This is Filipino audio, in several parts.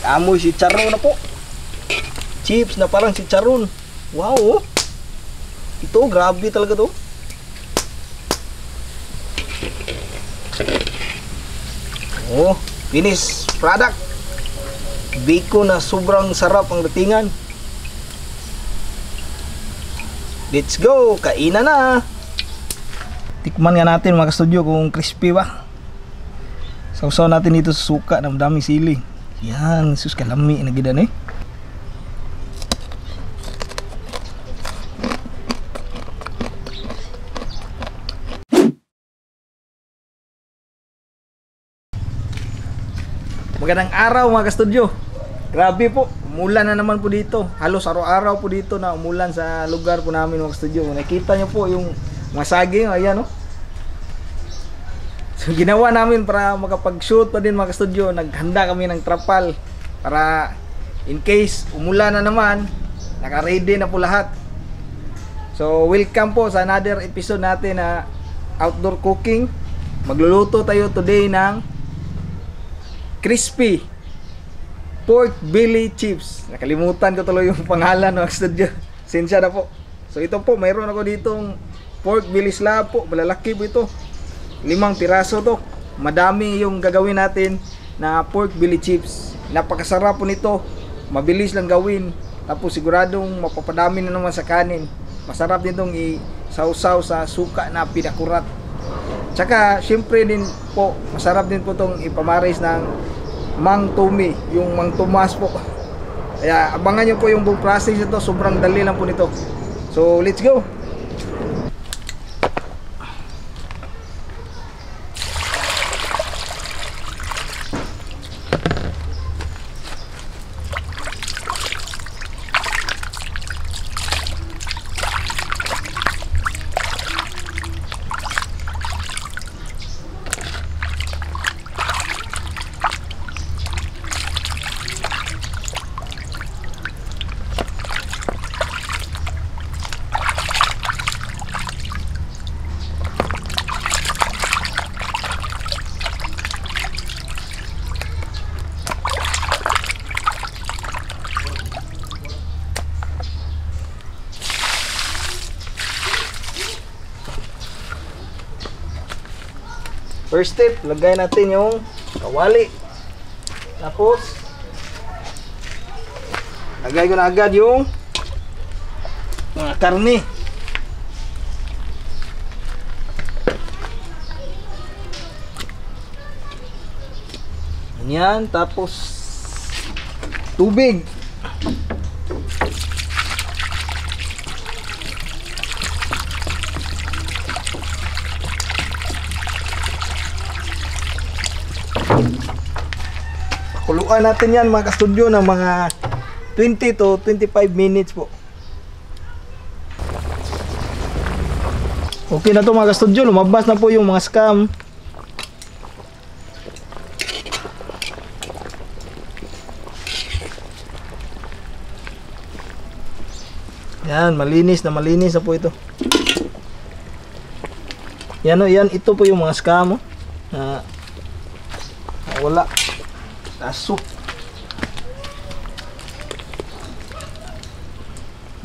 Amoy si Charon na po. Chips na parang si Charon. Wow, oh. Ito, grabe talaga to. Oh, finish product. Bacon na sobrang sarap ang datingan. Let's go, kainan na. Tikman nga natin mga ka-studio kung crispy ba. Sausaw natin dito sa suka na daming sili. Yan, sus kalami na gidan eh. Magandang araw mga ka-studio. Grabe po, umulan na naman po dito. Halos araw-araw po dito na umulan sa lugar po namin mga ka-studio. Nakita nyo po yung mga saging, ayan oh. So ginawa namin para makapag-shoot pa din mga ka-studio. Naghanda kami ng trapal para in case umulan na naman, naka-ready na po lahat. So welcome po sa another episode natin na outdoor cooking. Magluluto tayo today ng crispy pork belly chips. Nakalimutan ko tuloy yung pangalan ng studio. Sensya na po. So ito po, mayroon ako ditong pork belly slab po. Malalaki po ito. 5 piraso to. Madami yung gagawin natin na pork belly chips. Napakasarap po nito. Mabilis lang gawin. Tapos siguradong mapapadami na naman sa kanin. Masarap din itong i-sausaw sa suka na pinakurat. Tsaka syempre din po, masarap din po itong ipamaris ng Mang Tumi, yung Mang Tomas po. Kaya abangan nyo po yung buong process ito. Sobrang dali lang po nito. So let's go. First step, lagay natin yung kawali. Tapos lagay ko na agad yung mga karne. Ganyan, tapos tubig. Kuluan natin yan mga ka-studio ng mga 20 to 25 minutes po. Okay na to mga ka-studio, lumabas na po yung mga scam. Yan, malinis na po ito. Yan o, yan, ito po yung mga scam na wala. Aso.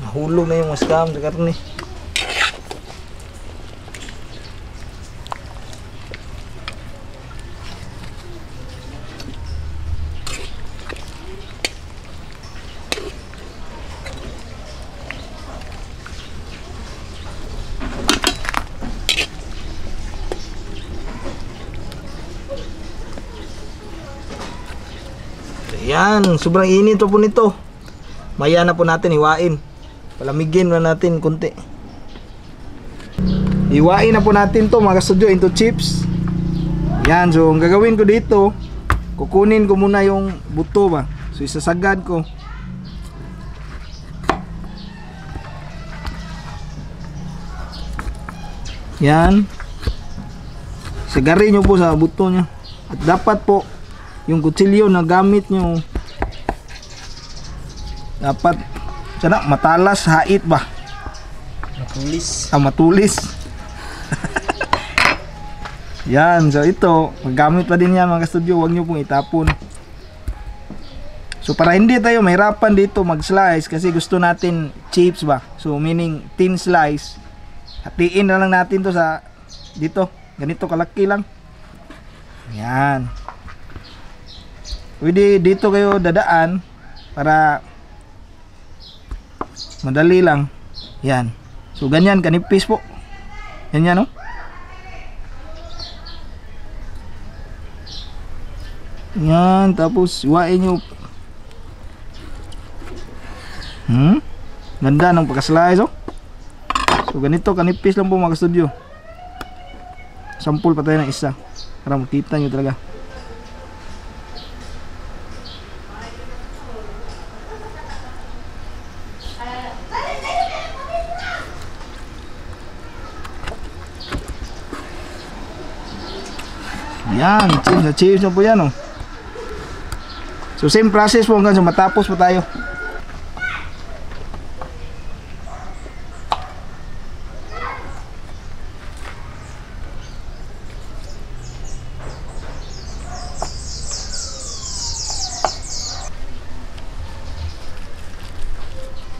Nahulog na yung mga scam sa karne. Yan, sobrang init po nito. Maya na po natin iwain. Palamigin na natin konti. Iwain na po natin to mga ka-studio into chips. Yan, so ang gagawin ko dito, kukunin ko muna yung buto ba. So isasagad ko. Yan. Sagarin nyo po sa buto nya. At dapat po yung kutsilyo na gamit nyo dapat sana matalas, hait ba? Matulis. Matulis. Yan, so ito, magamit pa din yan mga ka-studio, huwag nyo pong itapon. So para hindi tayo mahirapan dito mag-slice kasi gusto natin chips ba. So meaning thin slice. Hatiin na lang natin to sa dito. Ganito kalaki lang. Yan. Pwede dito kayo dadaan para madali lang. Yan. So ganyan kanipis po. Ganyan no? Yan, tapos iwain nyo. Ganda ng pagka-slice oh. So ganito kanipis lang po mga studio. Sampul pa tayo ng isa para makita nyo talaga. Yan, chips na po yan oh. So same process po hanggang sa matapos po tayo.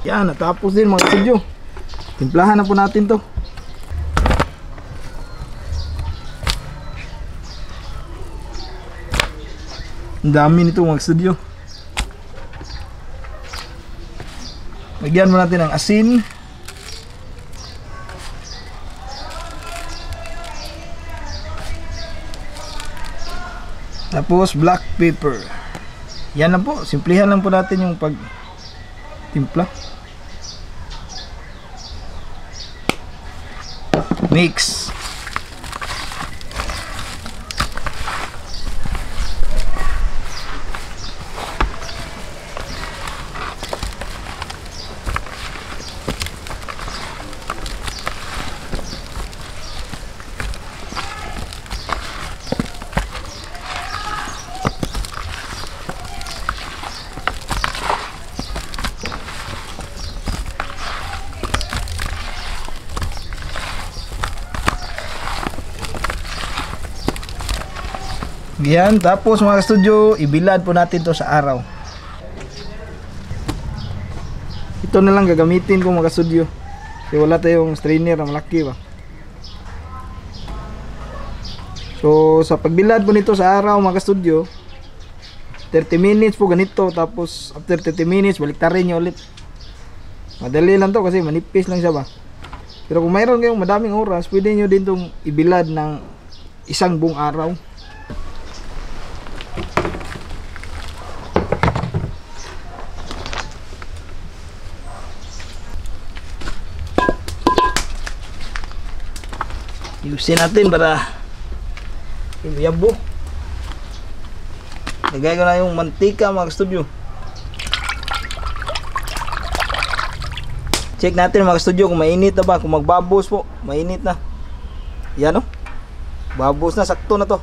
Yan, natapos din mga studio. Timplahan na po natin to. Ang dami nito mga studio. Lagyan mo natin ng asin. Tapos black pepper. Yan lang po, simplihan lang po natin yung pag timpla. Mix. Yan, tapos mga studio, ibilad po natin to sa araw. Ito na lang gagamitin ko mga studio. Kasi wala tayong strainer na malaki ba. So sa pagbilad po nito sa araw mga studio, 30 minutes po ganito. Tapos after 30 minutes baliktarin nyo ulit. Madali lang to kasi manipis lang siya ba. Pero kung mayroon kayong madaming oras, pwede nyo din itong ibilad ng isang buong araw. Yusin natin para yabo. Lagay ko na yung mantika mga studio. Check natin mga studio kung mainit na ba. Kung magbabos po, mainit na. Yan o. Babos na, sakto na to.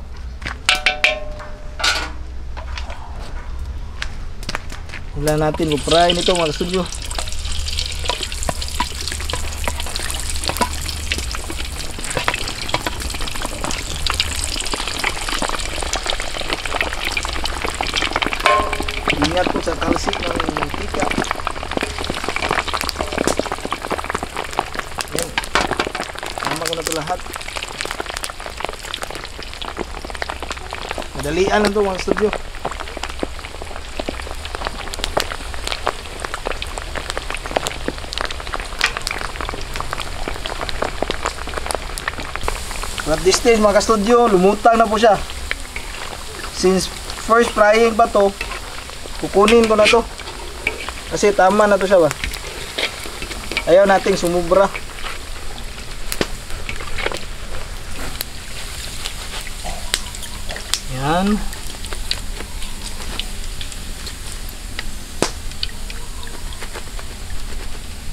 Hula natin, fry nito mga studio. Ingat po sa talsik ng mantika. Yan. Tama ko na ito lahat. Madalian lang ito mga studio. At this stage mga studio, lumutang na po siya. Since first frying pa to, kukunin ko na to kasi tama na to siya ba. Ayaw nating sumubra. Yan.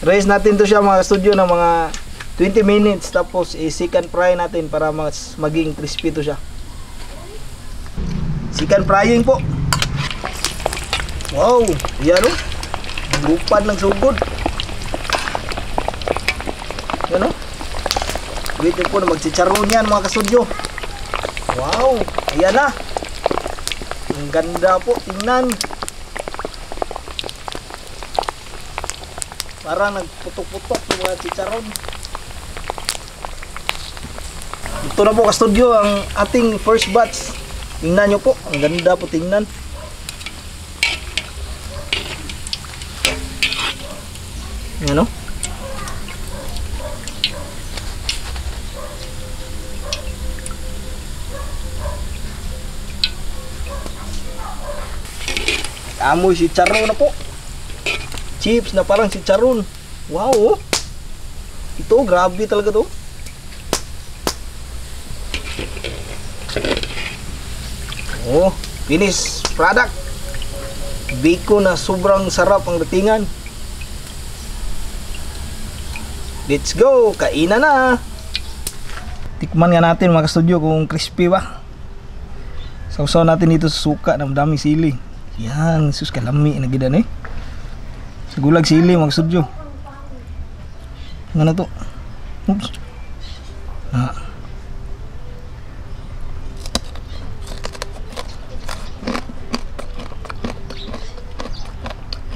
Raise natin to siya mga studio ng mga 20 minutes tapos i-second fry natin para mas maging crispy to siya. Second frying po. Wow, yan o. Lupad ng sugod. Yan o. Wait po na magchicharon yan mga kasudyo. Wow, ayan na. Ang ganda po, tingnan. Para nagputok-putok yung mga chicharon. Ito na po ka-studio ang ating first batch. Tingnan nyo po, ang ganda po tingnan. Ano? Amoy si chicharon na po. Chips na parang si chicharon. Wow, oh. Ito, grabe talaga to. Oh, finished product. Bacon na sobrang sarap ang datingan. Let's go, kainan na. Tikman nga natin mga ka-studio kung crispy ba. Sausaw natin dito sa suka na daming sili. Yan, sus kalami na gid eh. Sa gulag sili mga ka-studio. Ngano to? Oops. Ah.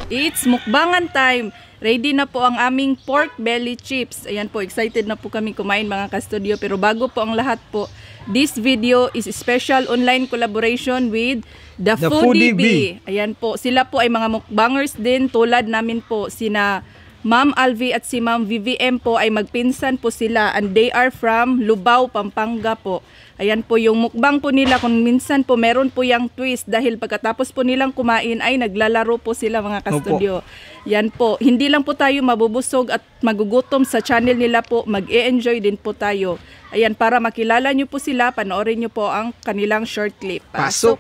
It's mukbangan time. Ready na po ang aming pork belly chips. Ayan po, excited na po kami kumain mga ka-studio. Pero bago po ang lahat po, this video is a special online collaboration with The Foodie Bee. Ayan po, sila po ay mga mukbangers din tulad namin po. Sina Ma'am Alvi at si Ma'am VVM po ay magpinsan po sila and they are from Lubao, Pampanga po. Ayan po yung mukbang po nila, kung minsan po meron po yung twist dahil pagkatapos po nilang kumain ay naglalaro po sila mga ka-studio. Yan po, hindi lang po tayo mabubusog at magugutom sa channel nila po, mag-e-enjoy din po tayo. Ayan, para makilala nyo po sila, panoorin nyo po ang kanilang short clip. Pasok!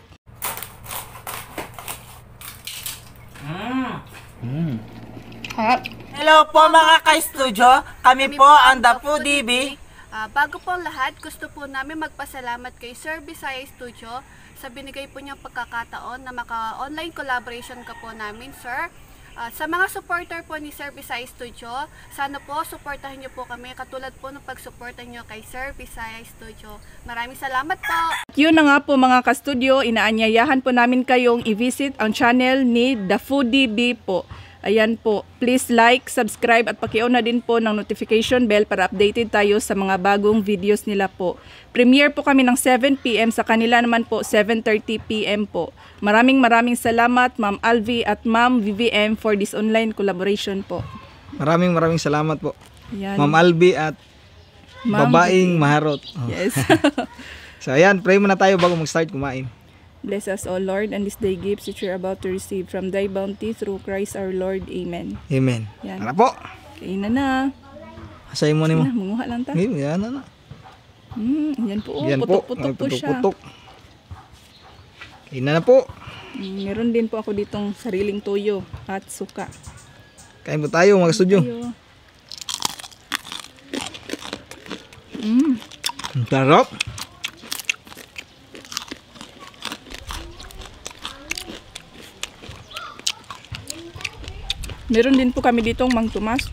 Hello po mga ka-studio, kami po ang The Foodie Bee. Bago po ang lahat, gusto po namin magpasalamat kay Sir Bisaya Studio sa binigay po niyang pagkakataon na maka-online collaboration ka po namin, Sir. Sa mga supporter po ni Sir Bisaya Studio, sana po supportahan niyo po kami katulad po ng pagsuporta niyo kay Sir Bisaya Studio. Maraming salamat po! Yun na nga po mga ka-studio, inaanyayahan po namin kayong i-visit ang channel ni The Foodie Bee po. Ayan po, please like, subscribe at pakion na din po ng notification bell para updated tayo sa mga bagong videos nila po. Premiere po kami ng 7 PM, sa kanila naman po 7:30 PM po. Maraming salamat Ma'am Alvi at Ma'am VVM for this online collaboration po. Maraming salamat po. Ayan. Ma'am Albi at Ma'am babaeng VVM. maharot. Oh. Yes. So ayan, pray muna tayo bago mag-start kumain. Bless us, O Lord, and this day gifts which we are about to receive from thy bounty through Christ our Lord. Amen. Amen. Yan. Tara po. Kainan na. Asay mo ni mo. Munguha lang ta. Yan na. Yan po. Oh, Yan po. putok-putok po siya. Putok. Kainan na po. Meron din po ako ditong sariling toyo at suka. Kain po tayo mga studio. Toyo. Ang sarap. Meron din po kami ditong Mang Tomas.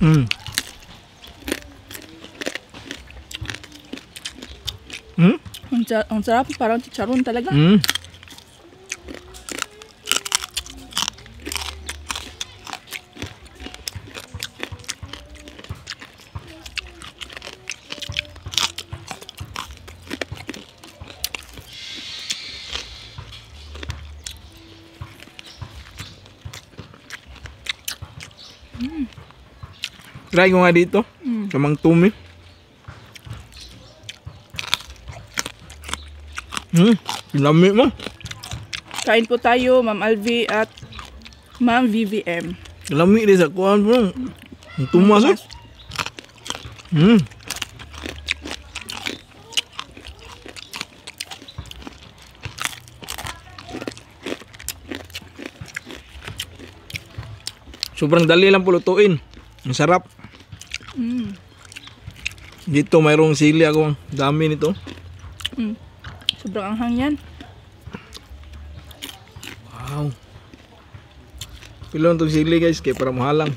Ang sarap, parang chicharon talaga. Try ko nga dito. Sa Mang Tumi. Lami mo. Kain po tayo, Ma'am Alvi at Ma'am VVM. Lami din sa kuhan po. Ang tumas eh. Sobrang dali lang po lutuin. Ang sarap. Dito mayroong sili ako. Ang dami nito. Sobrang anghang yan. Wow. Pilon itong sili guys. Kaya para mahalang.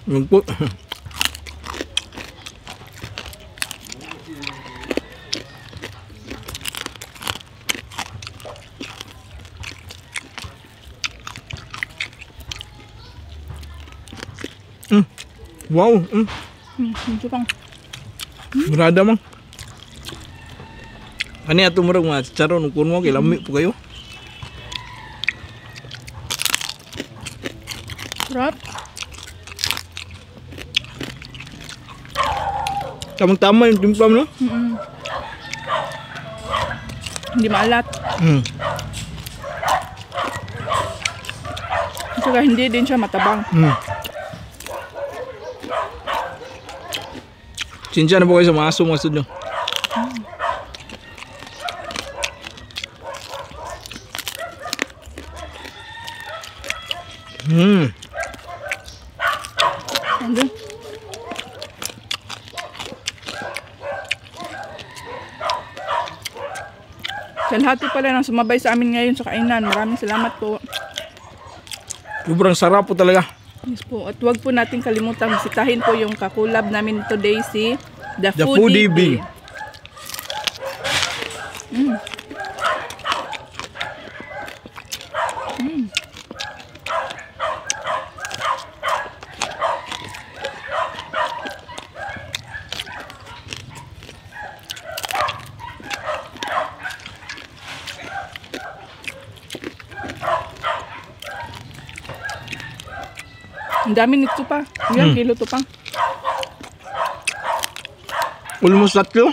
Yung po. Wow. Ito pang. Berada mang. Kani ato murag mga chicharon kun mo kay lami po kayo. Sarap. Tamang-tama yung timpla mo, no? Hindi maalat. Saka hindi din siya matabang. Sinsya na po kayo sa mga aso mga studio. Ano? Kalahati pala nang sumabay sa amin ngayon sa kainan. Maraming salamat po. Sobrang sarap po talaga. Yes po. At huwag po natin kalimutan bisitahin po yung kakulab namin today si The Foodie Foodie Bee. Bee. Ang dami nito pa. Ilang kilo to pa? Almost 3 kilo.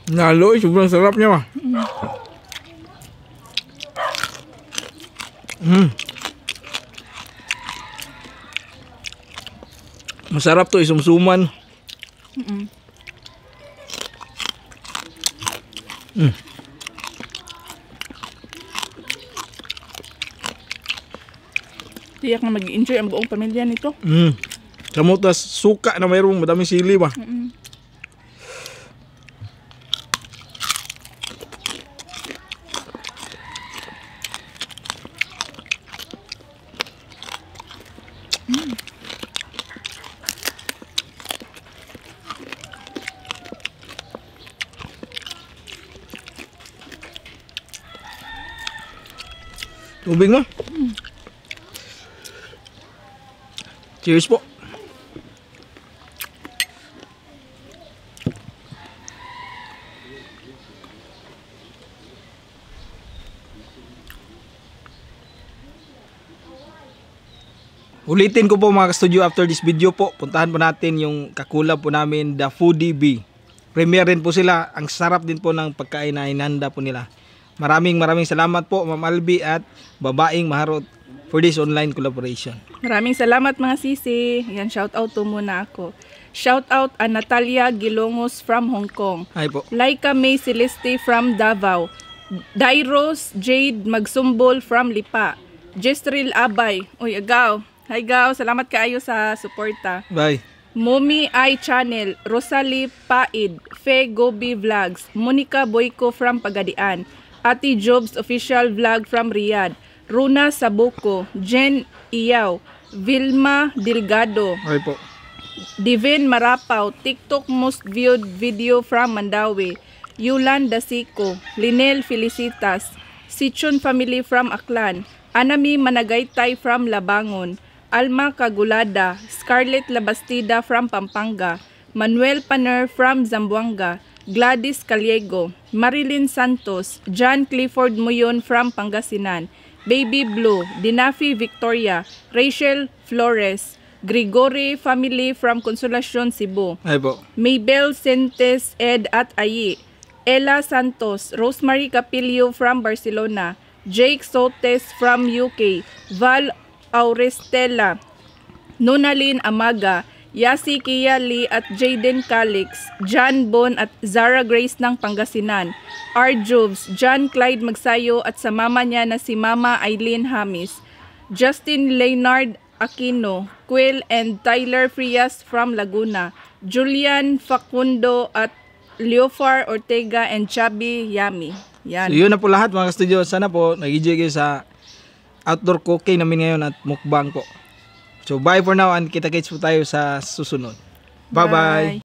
Nalo, sobrang sarap niya mah. Masarap to isumsuman. Tiyak na mag-enjoy ang buong pamilya nito. Kamutas suka na mayroong madaming sili ba? Tubig mo? Cheers po. Ulitin ko po mga ka-studio, after this video po, puntahan po natin yung kakulab po namin, The Foodie Bee. Premier rin po sila. Ang sarap din po ng pagkain na inanda po nila. Maraming salamat po Ma'am Albi at Babaeng Maharot for this online collaboration. Maraming salamat mga sisi. Yan, shout out to muna ako. Shout out an Natalia Gilongos from Hong Kong. Hi po. Laika May Celeste from Davao. Dairos Jade Magsumbol from Lipa. Jestril Abay. Uy, agaw. Hi gaw, salamat kaayo sa suporta. Bye. Momi I Channel, Rosalie Paid, Fe Gobi Vlogs, Monica Boyko from Pagadian, Ati Jobs Official Vlog from Riyadh, Runa Sabuco, Jen Iyaw, Vilma Delgado, Hi po. Divin Marapaw, TikTok most viewed video from Mandawi, Yulan Dasico, Linel Felicitas, Sichon Family from Aklan, Anami Managaytay from Labangon, Alma Kagulada, Scarlett Labastida from Pampanga, Manuel Paner from Zamboanga, Gladys Caliego, Marilyn Santos, John Clifford Muyon from Pangasinan, Baby Blue, Dinafi Victoria, Rachel Flores, Gregory Family from Consolacion, Cebu, Hi po. Maybel Sentes Ed at Ayi, Ella Santos, Rosemary Capillo from Barcelona, Jake Sotes from UK, Val Aurestela, Nunalin Amaga, Yasi Kiyali at Jaden Calix, John Bon at Zara Grace ng Pangasinan, Arjobs, John Clyde Magsayo at sa mama niya na si Mama Eileen Hamis, Justin Leonard Aquino, Quill and Tyler Frias from Laguna, Julian Facundo at Leofar Ortega and Chubby Yami. Yan. So yun na po lahat mga ka-studio. Sana po nag-enjoy kayo sa outdoor cooking namin ngayon at mukbang po. So bye for now and kita-kits po tayo sa susunod. Bye-bye!